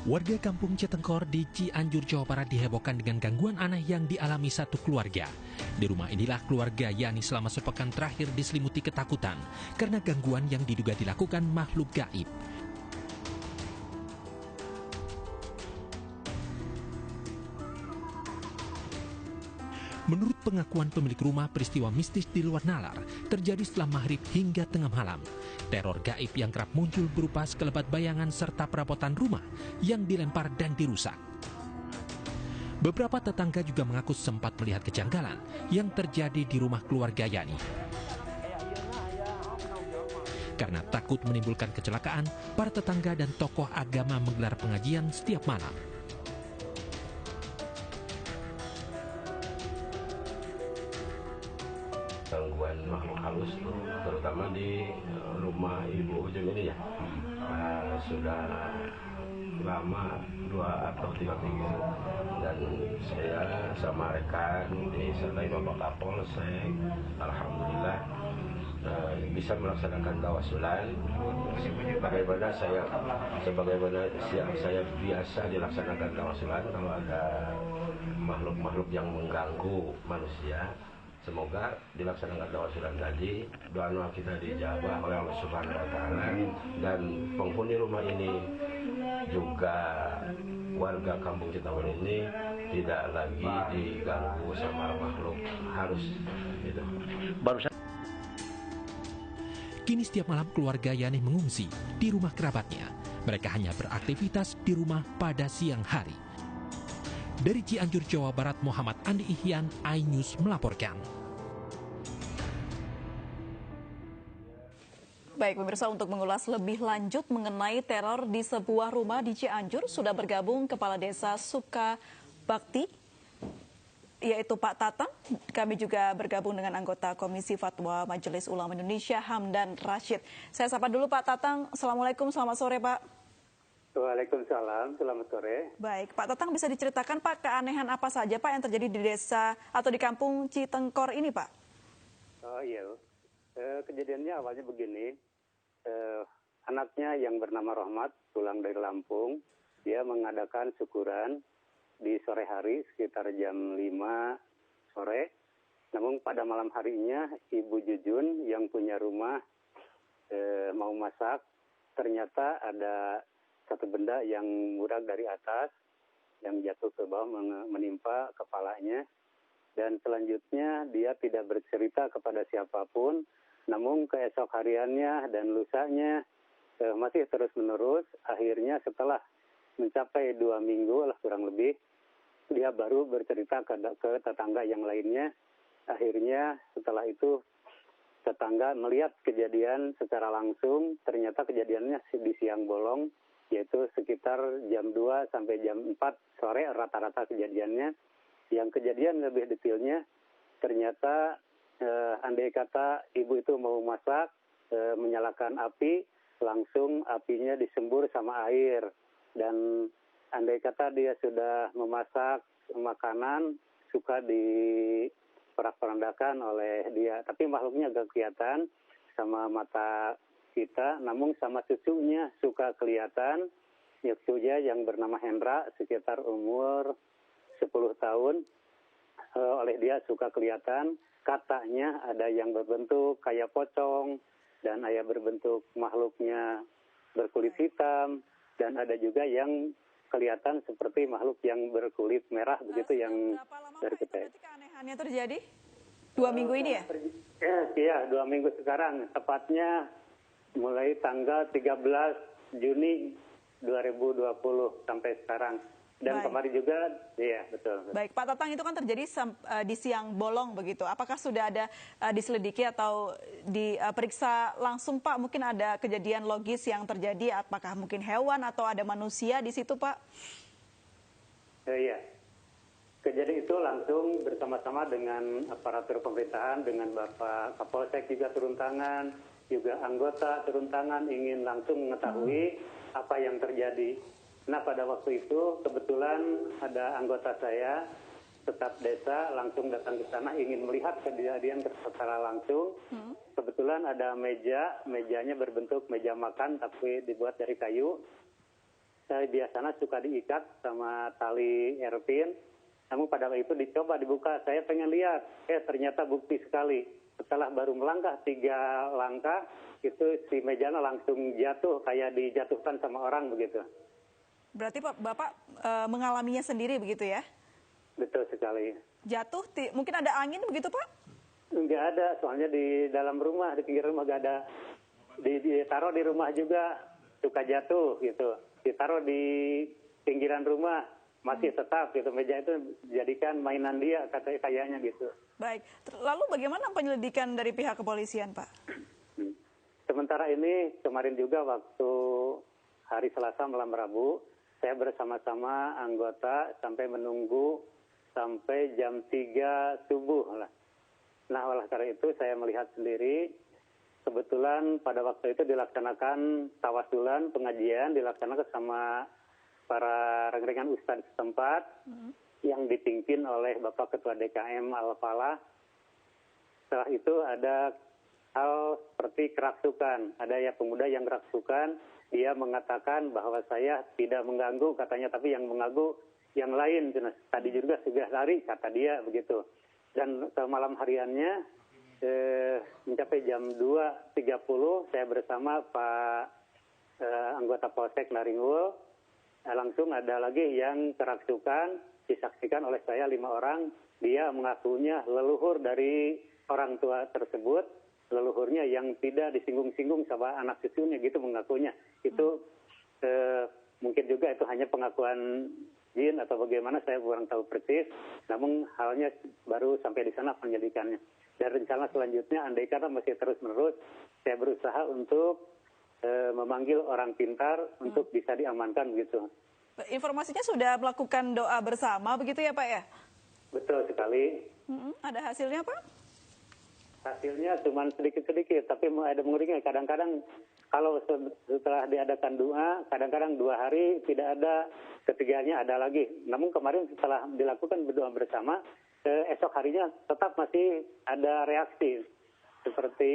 Warga kampung Cetengkor di Cianjur, Jawa Barat dihebohkan dengan gangguan aneh yang dialami satu keluarga. Di rumah inilah keluarga Yani selama sepekan terakhir diselimuti ketakutan karena gangguan yang diduga dilakukan makhluk gaib. Menurut pengakuan pemilik rumah, peristiwa mistis di luar nalar terjadi setelah maghrib hingga tengah malam. Teror gaib yang kerap muncul berupa sekelebat bayangan serta perabotan rumah yang dilempar dan dirusak. Beberapa tetangga juga mengaku sempat melihat kejanggalan yang terjadi di rumah keluarga Yani. Karena takut menimbulkan kecelakaan, para tetangga dan tokoh agama menggelar pengajian setiap malam. Gangguan makhluk halus terutama di rumah Ibu Ujung ini ya, sudah lama 2 atau 3 minggu, dan saya sama rekan disertai Bapak Kapolsek, alhamdulillah bisa melaksanakan tawasulan sebagaimana saya biasa dilaksanakan tawasulan kalau ada makhluk-makhluk yang mengganggu manusia. Semoga dilaksanakan tawasulan tadi, doa kita dijabah oleh Allah Subhanahu wa Ta'ala, dan penghuni rumah ini juga warga kampung Cetengkor ini tidak lagi diganggu sama makhluk halus gitu. Kini setiap malam keluarga Yani mengungsi di rumah kerabatnya. Mereka hanya beraktivitas di rumah pada siang hari. Dari Cianjur, Jawa Barat, Muhammad Andi Ihyan, iNews melaporkan. Baik pemirsa, untuk mengulas lebih lanjut mengenai teror di sebuah rumah di Cianjur, sudah bergabung Kepala Desa Sukabakti, yaitu Pak Tatang. Kami juga bergabung dengan anggota Komisi Fatwa Majelis Ulama Indonesia, Hamdan Rashid. Saya sapa dulu Pak Tatang. Assalamualaikum, selamat sore Pak. Waalaikumsalam, selamat sore. Baik, Pak Tatang, bisa diceritakan Pak keanehan apa saja Pak yang terjadi di desa atau di kampung Citengkor ini Pak? Oh iya, kejadiannya awalnya begini, anaknya yang bernama Rohmat pulang dari Lampung, dia mengadakan syukuran di sore hari sekitar jam 5 sore. Namun pada malam harinya Ibu Jujun yang punya rumah mau masak, ternyata ada satu benda yang murag dari atas yang jatuh ke bawah menimpa kepalanya, dan selanjutnya dia tidak bercerita kepada siapapun. Namun keesok hariannya dan lusanya masih terus menerus. Akhirnya setelah mencapai 2 minggu lah kurang lebih, dia baru bercerita ke tetangga yang lainnya. Akhirnya setelah itu tetangga melihat kejadian secara langsung. Ternyata kejadiannya di siang bolong, yaitu sekitar jam 2 sampai jam 4 sore rata-rata kejadiannya. Yang kejadian lebih detailnya, ternyata andai kata ibu itu mau masak, menyalakan api, langsung apinya disembur sama air. Dan andai kata dia sudah memasak makanan, suka diporak-porandakan oleh dia. Tapi makhluknya agak kelihatan sama mata kita, namun sama cucunya suka kelihatan. Cucunya yang bernama Hendra, sekitar umur 10 tahun, oleh dia suka kelihatan. Katanya ada yang berbentuk kayak pocong, dan ada berbentuk makhluknya berkulit hitam, dan ada juga yang kelihatan seperti makhluk yang berkulit merah begitu yang dari kita. Berarti keanehannya terjadi 2 minggu ini ya? Iya, 2 minggu sekarang, tepatnya mulai tanggal 13 Juni 2020 sampai sekarang. Dan baik, kemarin juga, iya betul. Baik, Pak Tatang, itu kan terjadi di siang bolong begitu. Apakah sudah ada diselidiki atau diperiksa langsung Pak? Mungkin ada kejadian logis yang terjadi, apakah mungkin hewan atau ada manusia di situ Pak? Iya, kejadian itu langsung bersama-sama dengan aparatur pemerintahan, dengan Bapak Kapolsek juga turun tangan, juga anggota turun tangan ingin langsung mengetahui apa yang terjadi. Nah, pada waktu itu kebetulan ada anggota saya, staf desa, langsung datang ke sana ingin melihat kejadian secara langsung. Kebetulan ada mejanya berbentuk meja makan tapi dibuat dari kayu. biasanya suka diikat sama tali erpin. Namun pada waktu itu dicoba dibuka, saya pengen lihat, ternyata bukti sekali. Setelah baru melangkah 3 langkah, itu si mejana langsung jatuh kayak dijatuhkan sama orang begitu. Berarti Pak, Bapak mengalaminya sendiri begitu ya? Betul sekali. Jatuh, mungkin ada angin begitu Pak? Enggak ada, soalnya di dalam rumah, di pinggir rumah enggak ada. Ditaruh di rumah juga suka jatuh gitu. Ditaruh di pinggiran rumah masih tetap gitu. Meja itu dijadikan mainan dia kayaknya gitu. Baik, lalu bagaimana penyelidikan dari pihak kepolisian Pak? Sementara ini kemarin juga waktu hari Selasa malam Rabu, saya bersama-sama anggota sampai menunggu sampai jam 3 subuh lah. Nah, oleh karena itu saya melihat sendiri, kebetulan pada waktu itu dilaksanakan tawasulan, pengajian, dilaksanakan sama para rengrengan ustadz setempat yang dipimpin oleh Bapak Ketua DKM Al-Falah. Setelah itu ada hal seperti kerasukan. Ada ya pemuda yang kerasukan, dia mengatakan bahwa saya tidak mengganggu katanya, tapi yang mengganggu yang lain. Tadi juga sudah lari, kata dia begitu. Dan malam hariannya mencapai jam 2.30 saya bersama Pak anggota Polsek Naringul, langsung ada lagi yang kerasukan, disaksikan oleh saya 5 orang. Dia mengakunya leluhur dari orang tua tersebut, leluhurnya yang tidak disinggung-singgung sama anak cucunya gitu mengakunya. Itu mungkin juga itu hanya pengakuan jin atau bagaimana, saya kurang tahu persis. Namun halnya baru sampai di sana penyelidikannya. Dan rencana selanjutnya andai kata masih terus-menerus, saya berusaha untuk memanggil orang pintar untuk bisa diamankan begitu. Informasinya sudah melakukan doa bersama begitu ya Pak ya? Betul sekali. Ada hasilnya Pak? Hasilnya cuma sedikit-sedikit, tapi ada mengerikan. Kadang-kadang kalau setelah diadakan doa, kadang-kadang 2 hari tidak ada, ketiganya ada lagi. Namun kemarin setelah dilakukan berdoa bersama, esok harinya tetap masih ada reaksi. Seperti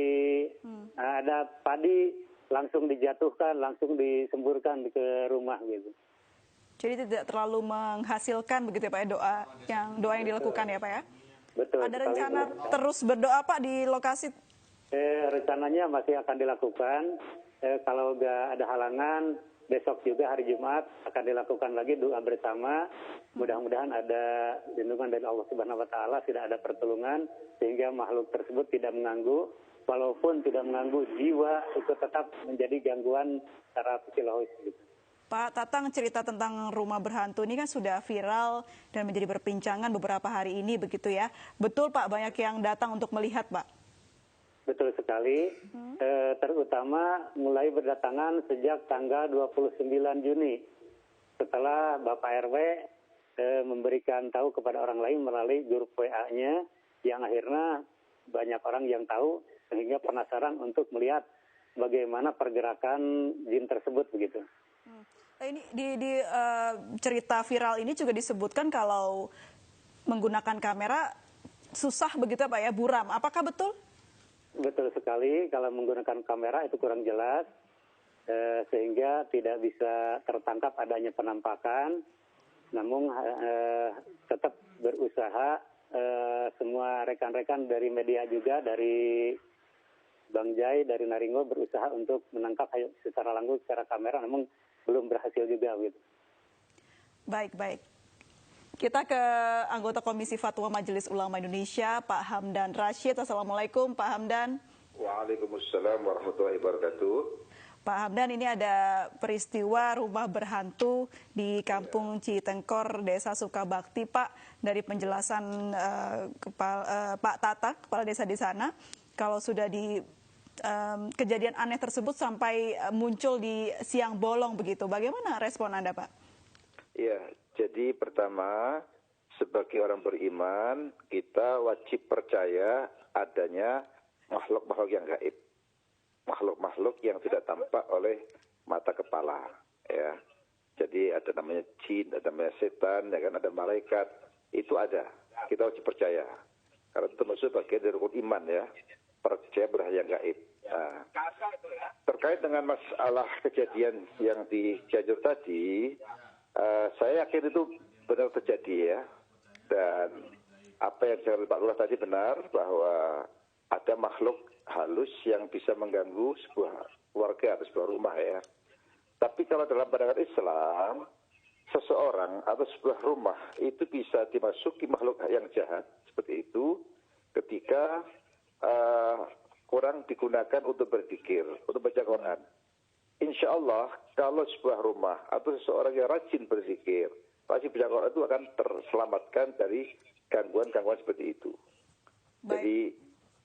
ada padi langsung dijatuhkan, langsung disemburkan ke rumah gitu. Jadi tidak terlalu menghasilkan begitu ya Pak ya, doa yang dilakukan ya Pak ya? Betul. Ada rencana terus berdoa Pak di lokasi? Rencananya masih akan dilakukan. Kalau nggak ada halangan, besok juga hari Jumat akan dilakukan lagi doa bersama. Mudah-mudahan ada lindungan dari Allah Subhanahu Wa Taala, tidak ada pertolongan sehingga makhluk tersebut tidak mengganggu. Walaupun tidak mengganggu jiwa, itu tetap menjadi gangguan secara psikologis. Gitu. Pak Tatang, cerita tentang rumah berhantu ini kan sudah viral dan menjadi perbincangan beberapa hari ini begitu ya. Betul Pak, banyak yang datang untuk melihat Pak? Betul sekali, terutama mulai berdatangan sejak tanggal 29 Juni. Setelah Bapak RW memberikan tahu kepada orang lain melalui grup WA-nya, yang akhirnya banyak orang yang tahu sehingga penasaran untuk melihat bagaimana pergerakan jin tersebut begitu. Ini di cerita viral ini juga disebutkan kalau menggunakan kamera susah begitu Pak ya, buram. Apakah betul? Betul sekali, kalau menggunakan kamera itu kurang jelas, sehingga tidak bisa tertangkap adanya penampakan. Namun tetap berusaha, semua rekan-rekan dari media juga, dari Bang Jai, dari Naringgo berusaha untuk menangkap secara langsung secara kamera, namun belum berhasil juga gitu. Baik. Kita ke anggota Komisi Fatwa Majelis Ulama Indonesia, Pak Hamdan Rashid. Assalamualaikum Pak Hamdan. Waalaikumsalam warahmatullahi wabarakatuh. Pak Hamdan, ini ada peristiwa rumah berhantu di Kampung Citengkor, Desa Sukabakti, Pak. Dari penjelasan Pak Tata, kepala desa di sana, kalau sudah di kejadian aneh tersebut sampai muncul di siang bolong begitu. Bagaimana respon Anda, Pak? Ya, jadi pertama sebagai orang beriman kita wajib percaya adanya makhluk-makhluk yang gaib, makhluk-makhluk yang tidak tampak oleh mata kepala. Ya, jadi ada namanya jin, ada namanya setan, ya kan, ada malaikat, itu ada. Kita wajib percaya. Karena itu termasuk bagian dari rukun iman ya. Percaya berhal yang gaib. Nah, terkait dengan masalah kejadian yang di Cianjur tadi, saya yakin itu benar terjadi ya. Dan apa yang disampaikan Pak Lurah tadi benar, bahwa ada makhluk halus yang bisa mengganggu sebuah keluarga atau sebuah rumah ya. Tapi kalau dalam pandangan Islam, seseorang atau sebuah rumah itu bisa dimasuki makhluk yang jahat seperti itu ketika kurang digunakan untuk berzikir, untuk baca Quran. Insya Allah kalau sebuah rumah atau seseorang yang rajin berzikir, rajin baca Quran itu akan terselamatkan dari gangguan-gangguan seperti itu. Baik. Jadi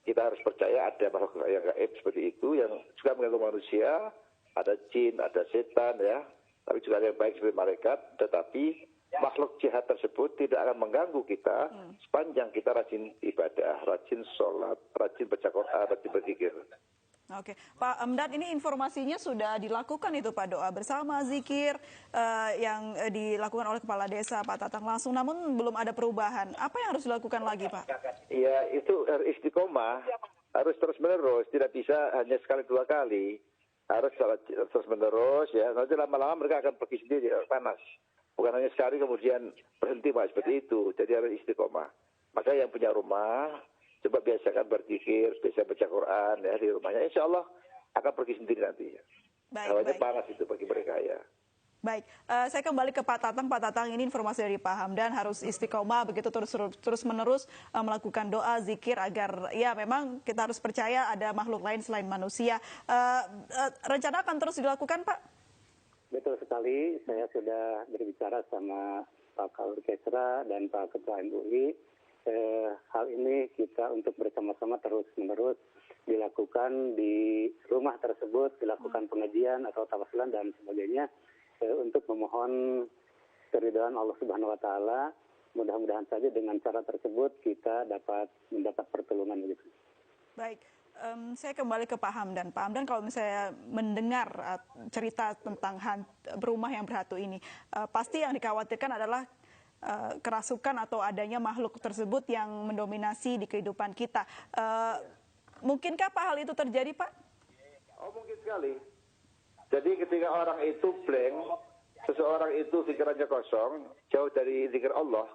kita harus percaya ada makhluk yang gaib seperti itu yang juga mengganggu manusia, ada jin, ada setan ya, tapi juga ada yang baik seperti malaikat, tetapi makhluk jahat tersebut tidak akan mengganggu kita sepanjang kita rajin ibadah, rajin sholat, rajin baca Quran, rajin berzikir. Oke, Pak Hamdan, ini informasinya sudah dilakukan itu Pak, doa bersama, zikir yang dilakukan oleh Kepala Desa Pak Tatang langsung, namun belum ada perubahan. Apa yang harus dilakukan lagi Pak? Ya itu harus istiqomah, harus terus menerus, tidak bisa hanya sekali dua kali, harus terus menerus ya. Nanti lama-lama mereka akan pergi sendiri, panas. Bukan hanya sekali kemudian berhenti Pak, seperti itu. Jadi harus istiqomah. Maka yang punya rumah, coba biasakan berzikir, biasa baca Quran ya di rumahnya. Insya Allah akan pergi sendiri nanti. Hawanya panas itu bagi mereka ya. Baik, saya kembali ke Pak Tatang. Pak Tatang, ini informasi dari Pak Hamdan, harus istiqomah begitu terus menerus melakukan doa, zikir agar ya memang kita harus percaya ada makhluk lain selain manusia. Rencana akan terus dilakukan Pak? Betul sekali, saya sudah berbicara sama Pak Kalur Kesra dan Pak Ketua MUI. Hal ini kita untuk bersama-sama terus-menerus dilakukan di rumah tersebut, dilakukan pengajian atau tawasulan dan sebagainya untuk memohon keridhaan Allah Subhanahu wa taala. Mudah-mudahan saja dengan cara tersebut kita dapat mendapat pertolongan begitu. Baik. Saya kembali ke Pak Hamdan. Pak Hamdan, kalau misalnya mendengar cerita tentang rumah yang berhantu ini, pasti yang dikhawatirkan adalah kerasukan atau adanya makhluk tersebut yang mendominasi di kehidupan kita. Mungkinkah Pak hal itu terjadi, Pak? Oh, mungkin sekali. Jadi ketika orang itu blank, seseorang itu pikirannya kosong, jauh dari zikir Allah,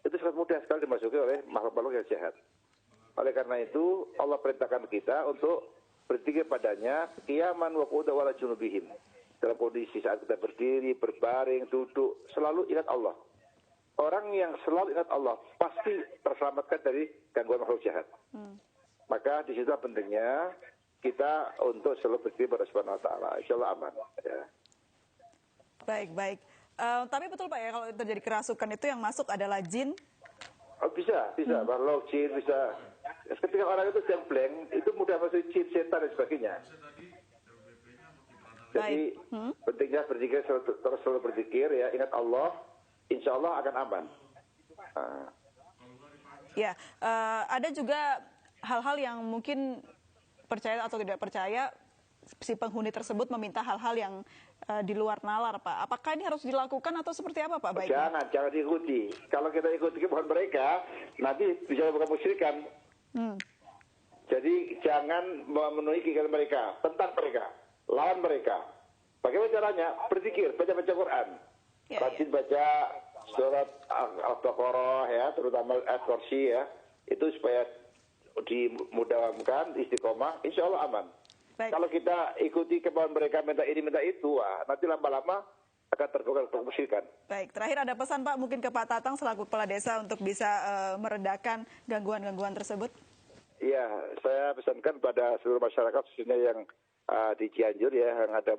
itu sangat mudah sekali dimasuki oleh makhluk-makhluk yang jahat. Oleh karena itu, Allah perintahkan kita untuk berzikir padanya, qiyaman wa qu'udan wa ala junubihim. Dalam kondisi saat kita berdiri, berbaring, duduk, selalu ingat Allah. Orang yang selalu ingat Allah pasti terselamatkan dari gangguan makhluk jahat. Maka di situ pentingnya kita untuk selalu berzikir pada Subhanahu wa taala. Insyaallah aman. Ya. Baik. Tapi betul Pak ya, kalau terjadi kerasukan itu yang masuk adalah jin? Oh, bisa. Makhluk jin bisa. Ketika orang itu sedang blank, itu mudah masuk jin, setan dan sebagainya. Jadi pentingnya berzikir, terus selalu berzikir ya, ingat Allah, insya Allah akan aman. Ya, ada juga hal-hal yang mungkin percaya atau tidak percaya, si penghuni tersebut meminta hal-hal yang di luar nalar, Pak. Apakah ini harus dilakukan atau seperti apa, Pak? Baiknya? Jangan diikuti. Kalau kita ikuti kemauan mereka, nanti bisa bukan musyrikan. Jadi jangan memenuhi keinginan mereka, tentang mereka, lawan mereka. Bagaimana caranya? Berzikir, baca Quran. Rajin baca surat Al-Baqarah ya, terutama Al-Kursi ya. Itu supaya dimudahkan, istiqomah, insya Allah aman. Baik. Kalau kita ikuti kemauan mereka, minta ini, minta itu, nanti lama-lama akan terbuka kemusyrikan. Baik, terakhir ada pesan Pak mungkin ke Pak Tatang selaku kepala desa untuk bisa meredakan gangguan-gangguan tersebut? Iya, saya pesankan pada seluruh masyarakat khususnya yang di Cianjur ya, yang ada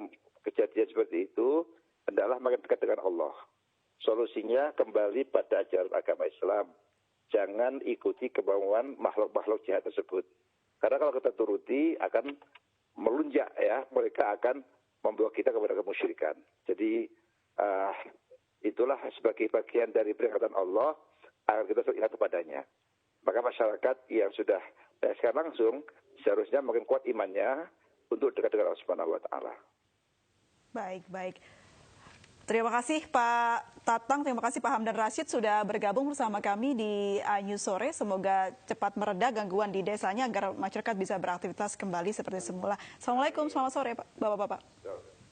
kejadian seperti itu, hendaklah makin dekat dengan Allah. Solusinya kembali pada ajaran agama Islam. Jangan ikuti kemauan makhluk-makhluk jahat tersebut. Karena kalau kita turuti akan melunjak ya, mereka akan membawa kita kepada kemusyrikan. Jadi itulah sebagai bagian dari peringatan Allah agar kita selalu ingat kepadanya. Maka masyarakat yang sudah sekarang langsung seharusnya makin kuat imannya untuk dekat dengan Allah Subhanahu wa taala. Baik. Terima kasih Pak Tatang, terima kasih Pak Hamdan Rashid sudah bergabung bersama kami di News Sore. Semoga cepat mereda gangguan di desanya agar masyarakat bisa beraktivitas kembali seperti semula. Assalamualaikum, selamat sore Pak, Bapak-Bapak.